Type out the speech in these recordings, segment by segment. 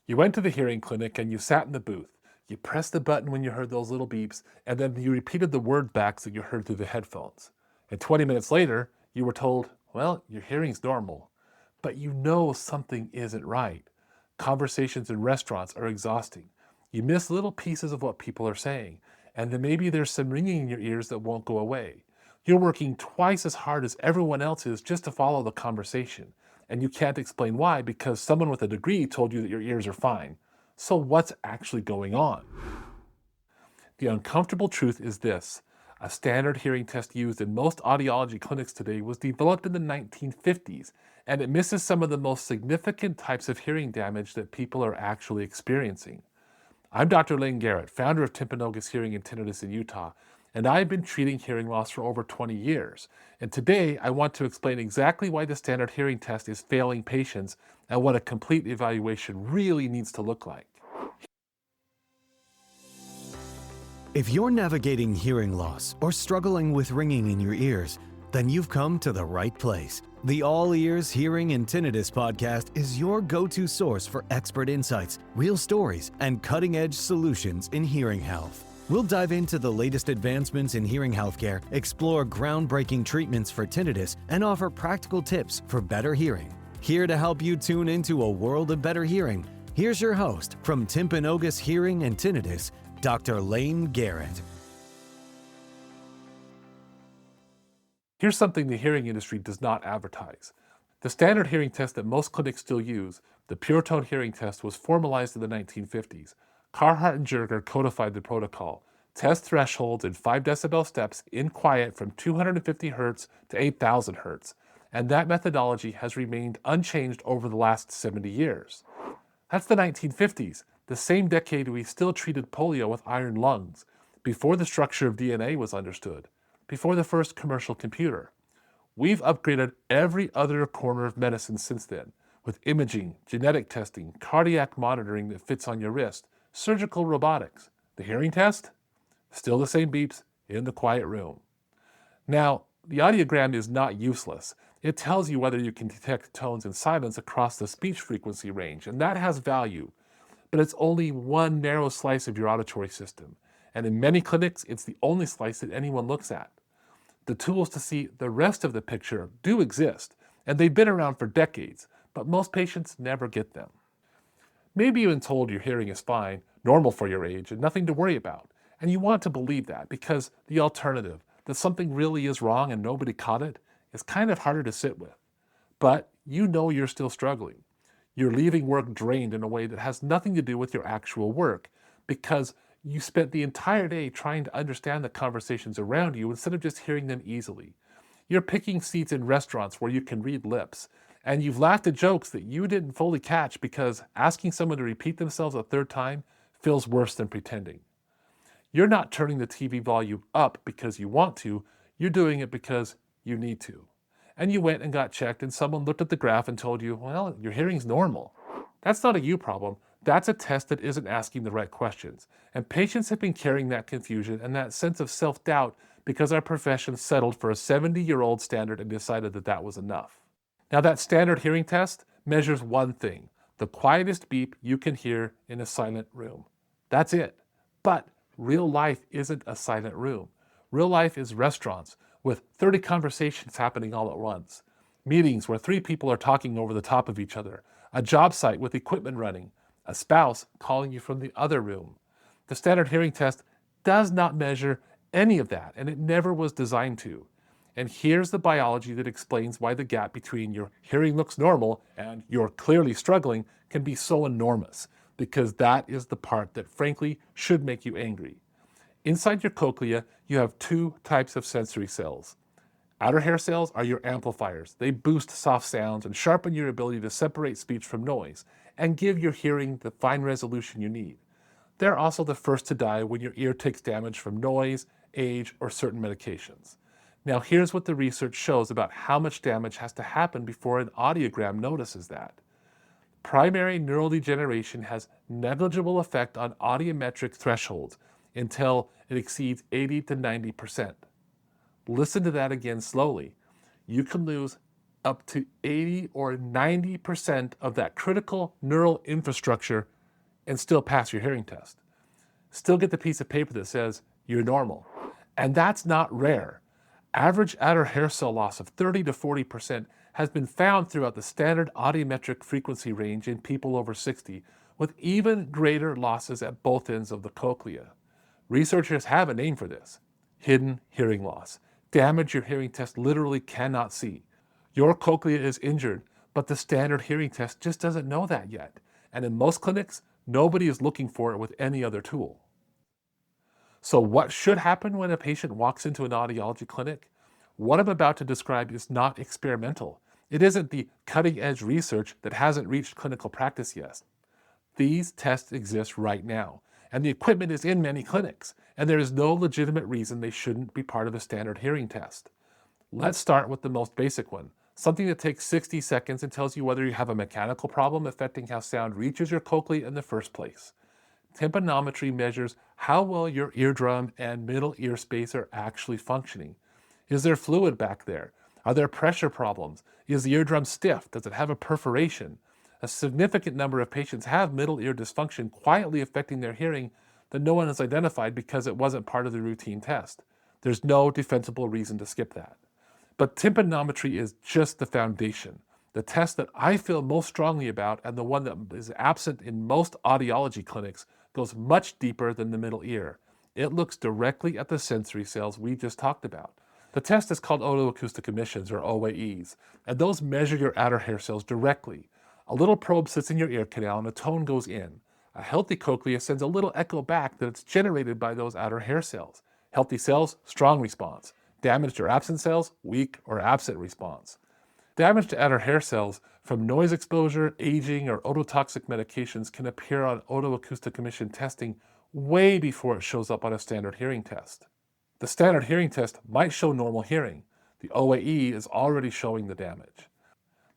You went to the hearing clinic and you sat in the booth. You pressed the button when you heard those little beeps, and then you repeated the word backs that you heard through the headphones. And 20 minutes later, you were told, well, your hearing's normal. But you know something isn't right. Conversations in restaurants are exhausting. You miss little pieces of what people are saying, and then maybe there's some ringing in your ears that won't go away. You're working twice as hard as everyone else is just to follow the conversation, and you can't explain why because someone with a degree told you that your ears are fine. So what's actually going on? The uncomfortable truth is this. A standard hearing test used in most audiology clinics today was developed in the 1950s, and it misses some of the most significant types of hearing damage that people are actually experiencing. I'm Dr. Layne Garrett, founder of Tympanogus Hearing and Tinnitus in Utah, and I've been treating hearing loss for over 20 years. And today, I want to explain exactly why the standard hearing test is failing patients and what a complete evaluation really needs to look like. If you're navigating hearing loss or struggling with ringing in your ears, then you've come to the right place. The All Ears Hearing and Tinnitus podcast is your go-to source for expert insights, real stories, and cutting-edge solutions in hearing health. We'll dive into the latest advancements in hearing healthcare, explore groundbreaking treatments for tinnitus, and offer practical tips for better hearing. Here to help you tune into a world of better hearing, here's your host from Tympanogus Hearing and Tinnitus, Dr. Layne Garrett. Here's something the hearing industry does not advertise. The standard hearing test that most clinics still use, the pure tone hearing test, was formalized in the 1950s. Carhart and Jerger codified the protocol. Test thresholds in 5 decibel steps in quiet from 250 Hz to 8,000 Hz. And that methodology has remained unchanged over the last 70 years. That's the 1950s, the same decade we still treated polio with iron lungs, before the structure of DNA was understood, before the first commercial computer. We've upgraded every other corner of medicine since then, with imaging, genetic testing, cardiac monitoring that fits on your wrist, surgical robotics. The hearing test? Still the same beeps in the quiet room. Now, the audiogram is not useless. It tells you whether you can detect tones and silence across the speech frequency range, and that has value. But it's only one narrow slice of your auditory system, and in many clinics, it's the only slice that anyone looks at. The tools to see the rest of the picture do exist, and they've been around for decades, but most patients never get them. Maybe you've been told your hearing is fine, normal for your age, and nothing to worry about, and you want to believe that because the alternative, that something really is wrong and nobody caught it, is kind of harder to sit with. But you know you're still struggling. You're leaving work drained in a way that has nothing to do with your actual work because you spent the entire day trying to understand the conversations around you instead of just hearing them easily. You're picking seats in restaurants where you can read lips, and you've laughed at jokes that you didn't fully catch because asking someone to repeat themselves a third time feels worse than pretending. You're not turning the TV volume up because you want to, you're doing it because you need to. And you went and got checked and someone looked at the graph and told you, well, your hearing's normal. That's not a you problem. That's a test that isn't asking the right questions. And patients have been carrying that confusion and that sense of self-doubt because our profession settled for a 70-year-old standard and decided that that was enough. Now that standard hearing test measures one thing, the quietest beep you can hear in a silent room. That's it. But real life isn't a silent room. Real life is restaurants with 30 conversations happening all at once, meetings where 3 people are talking over the top of each other, a job site with equipment running, a spouse calling you from the other room. The standard hearing test does not measure any of that, and it never was designed to. And here's the biology that explains why the gap between your hearing looks normal and you're clearly struggling can be so enormous, because that is the part that frankly should make you angry. Inside your cochlea, you have 2 types of sensory cells. Outer hair cells are your amplifiers. They boost soft sounds and sharpen your ability to separate speech from noise and give your hearing the fine resolution you need. They're also the first to die when your ear takes damage from noise, age, or certain medications. Now here's what the research shows about how much damage has to happen before an audiogram notices that. Primary neurodegeneration has negligible effect on audiometric thresholds until it exceeds 80 to 90%. Listen to that again slowly. You can lose up to 80 or 90% of that critical neural infrastructure and still pass your hearing test. Still get the piece of paper that says you're normal. And that's not rare. Average outer hair cell loss of 30 to 40% has been found throughout the standard audiometric frequency range in people over 60, with even greater losses at both ends of the cochlea. Researchers have a name for this: hidden hearing loss. Damage your hearing test literally cannot see. Your cochlea is injured, but the standard hearing test just doesn't know that yet. And in most clinics, nobody is looking for it with any other tool. So what should happen when a patient walks into an audiology clinic? What I'm about to describe is not experimental. It isn't the cutting-edge research that hasn't reached clinical practice yet. These tests exist right now, and the equipment is in many clinics, and there is no legitimate reason they shouldn't be part of a standard hearing test. Let's start with the most basic one, something that takes 60 seconds and tells you whether you have a mechanical problem affecting how sound reaches your cochlea in the first place. Tympanometry measures how well your eardrum and middle ear space are actually functioning. Is there fluid back there? Are there pressure problems? Is the eardrum stiff? Does it have a perforation? A significant number of patients have middle ear dysfunction quietly affecting their hearing that no one has identified because it wasn't part of the routine test. There's no defensible reason to skip that. But tympanometry is just the foundation. The test that I feel most strongly about, and the one that is absent in most audiology clinics, goes much deeper than the middle ear. It looks directly at the sensory cells we just talked about. The test is called otoacoustic emissions, or OAEs, and those measure your outer hair cells directly. A little probe sits in your ear canal and a tone goes in. A healthy cochlea sends a little echo back that it's generated by those outer hair cells. Healthy cells, strong response. Damaged or absent cells, weak or absent response. Damage to outer hair cells from noise exposure, aging, or ototoxic medications can appear on otoacoustic emission testing way before it shows up on a standard hearing test. The standard hearing test might show normal hearing. The OAE is already showing the damage.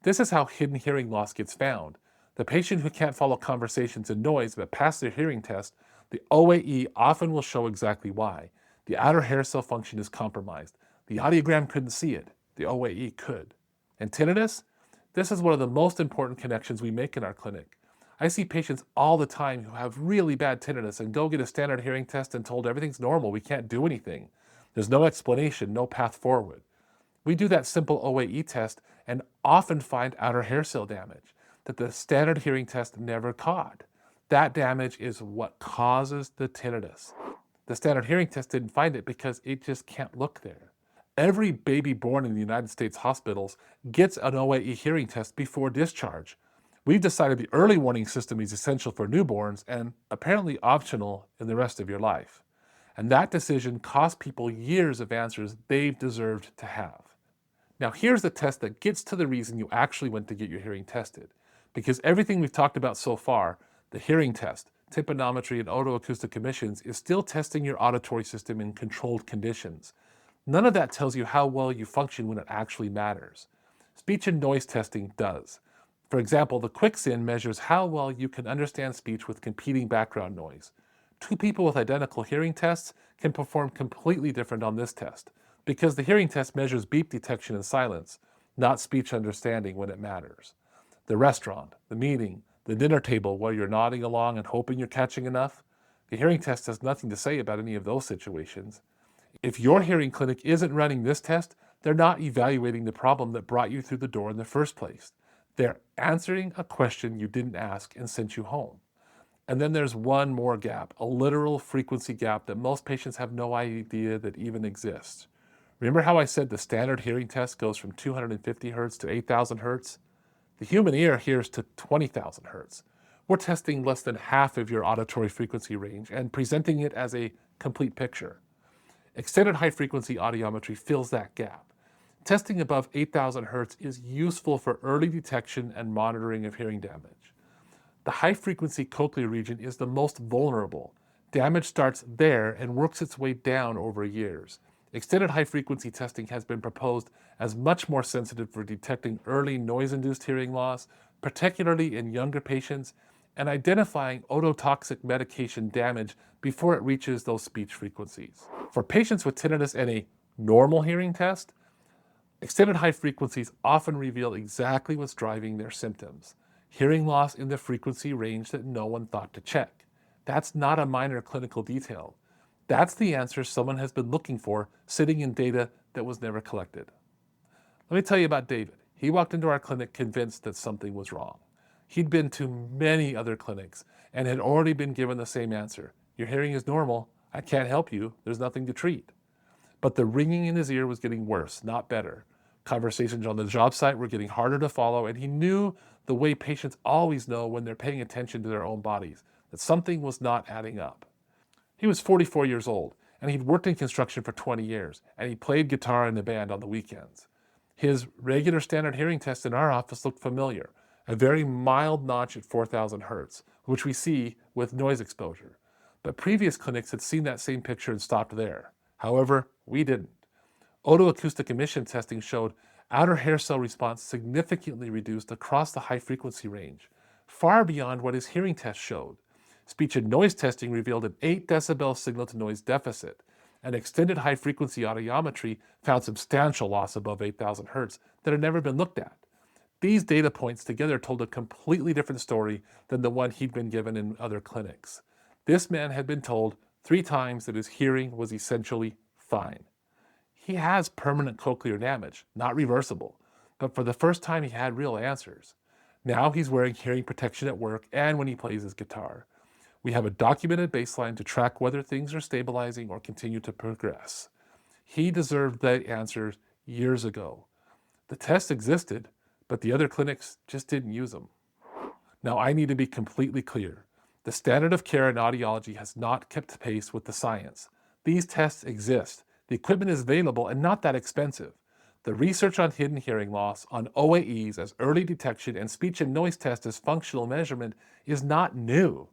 This is how hidden hearing loss gets found. The patient who can't follow conversations and noise but passed their hearing test, the OAE often will show exactly why. The outer hair cell function is compromised. The audiogram couldn't see it. The OAE could. And tinnitus? This is one of the most important connections we make in our clinic. I see patients all the time who have really bad tinnitus and go get a standard hearing test and told everything's normal, we can't do anything. There's no explanation, no path forward. We do that simple OAE test and often find outer hair cell damage that the standard hearing test never caught. That damage is what causes the tinnitus. The standard hearing test didn't find it because it just can't look there. Every baby born in the United States hospitals gets an OAE hearing test before discharge. We've decided the early warning system is essential for newborns and apparently optional in the rest of your life. And that decision cost people years of answers they've deserved to have. Now here's the test that gets to the reason you actually went to get your hearing tested. Because everything we've talked about so far, the hearing test, tympanometry, and otoacoustic emissions, is still testing your auditory system in controlled conditions. None of that tells you how well you function when it actually matters. Speech and noise testing does. For example, the QuickSyn measures how well you can understand speech with competing background noise. Two people with identical hearing tests can perform completely different on this test, because the hearing test measures beep detection and silence, not speech understanding when it matters. The restaurant, the meeting, the dinner table while you're nodding along and hoping you're catching enough, the hearing test has nothing to say about any of those situations. If your hearing clinic isn't running this test, they're not evaluating the problem that brought you through the door in the first place. They're answering a question you didn't ask and sent you home. And then there's one more gap, a literal frequency gap that most patients have no idea that even exists. Remember how I said the standard hearing test goes from 250 hertz to 8,000 hertz? The human ear hears to 20,000 hertz. We're testing less than half of your auditory frequency range and presenting it as a complete picture. Extended high-frequency audiometry fills that gap. Testing above 8,000 hertz is useful for early detection and monitoring of hearing damage. The high-frequency cochlear region is the most vulnerable. Damage starts there and works its way down over years. Extended high-frequency testing has been proposed as much more sensitive for detecting early noise-induced hearing loss, particularly in younger patients, and identifying ototoxic medication damage before it reaches those speech frequencies. For patients with tinnitus and a normal hearing test, extended high frequencies often reveal exactly what's driving their symptoms. hearing loss in the frequency range that no one thought to check. That's not a minor clinical detail. That's the answer someone has been looking for, sitting in data that was never collected. Let me tell you about David. He walked into our clinic convinced that something was wrong. He'd been to many other clinics and had already been given the same answer. Your hearing is normal. I can't help you. There's nothing to treat. But the ringing in his ear was getting worse, not better. Conversations on the job site were getting harder to follow, and he knew the way patients always know when they're paying attention to their own bodies, that something was not adding up. He was 44 years old, and he'd worked in construction for 20 years, and he played guitar in the band on the weekends. His regular standard hearing test in our office looked familiar, a very mild notch at 4,000 hertz, which we see with noise exposure. But previous clinics had seen that same picture and stopped there. However, we didn't. Otoacoustic emission testing showed outer hair cell response significantly reduced across the high frequency range, far beyond what his hearing test showed. Speech and noise testing revealed an 8 decibel signal to noise deficit, and extended high frequency audiometry found substantial loss above 8,000 hertz that had never been looked at. These data points together told a completely different story than the one he'd been given in other clinics. This man had been told 3 times that his hearing was essentially fine. He has permanent cochlear damage, not reversible, but for the first time he had real answers. Now he's wearing hearing protection at work and when he plays his guitar. We have a documented baseline to track whether things are stabilizing or continue to progress. He deserved the answers years ago. The test existed, but the other clinics just didn't use them. Now I need to be completely clear. The standard of care in audiology has not kept pace with the science. These tests exist. The equipment is available and not that expensive. The research on hidden hearing loss, on OAEs as early detection, and speech and noise test as functional measurement is not new.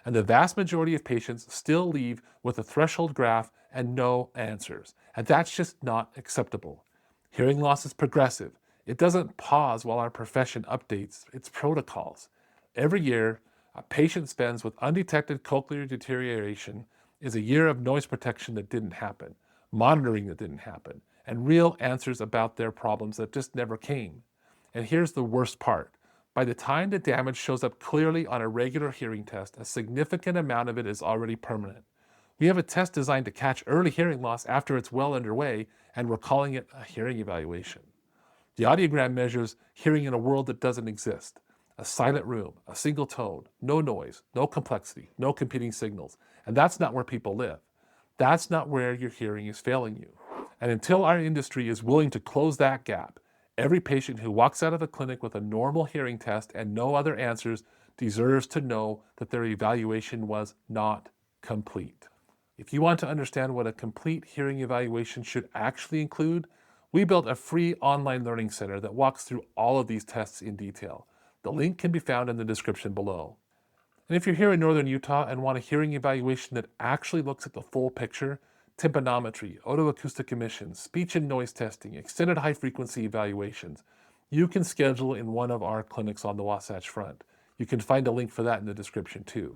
And the vast majority of patients still leave with a threshold graph and no answers. And that's just not acceptable. Hearing loss is progressive. It doesn't pause while our profession updates its protocols. Every year, a patient spends with undetected cochlear deterioration is a year of noise protection that didn't happen, monitoring that didn't happen, and real answers about their problems that just never came. And here's the worst part. By the time the damage shows up clearly on a regular hearing test, a significant amount of it is already permanent. We have a test designed to catch early hearing loss after it's well underway, and we're calling it a hearing evaluation. The audiogram measures hearing in a world that doesn't exist. A silent room, a single tone, no noise, no complexity, no competing signals. And that's not where people live. That's not where your hearing is failing you. And until our industry is willing to close that gap, every patient who walks out of the clinic with a normal hearing test and no other answers deserves to know that their evaluation was not complete. If you want to understand what a complete hearing evaluation should actually include, we built a free online learning center that walks through all of these tests in detail. The link can be found in the description below. And if you're here in Northern Utah and want a hearing evaluation that actually looks at the full picture, tympanometry, otoacoustic emissions, speech and noise testing, extended high frequency evaluations, you can schedule in one of our clinics on the Wasatch Front. You can find a link for that in the description too.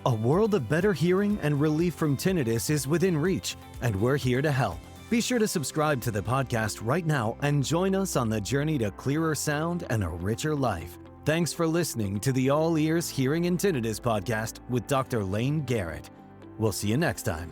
A world of better hearing and relief from tinnitus is within reach, and we're here to help. Be sure to subscribe to the podcast right now and join us on the journey to clearer sound and a richer life. Thanks for listening to the All Ears Hearing and Tinnitus podcast with Dr. Layne Garrett. We'll see you next time.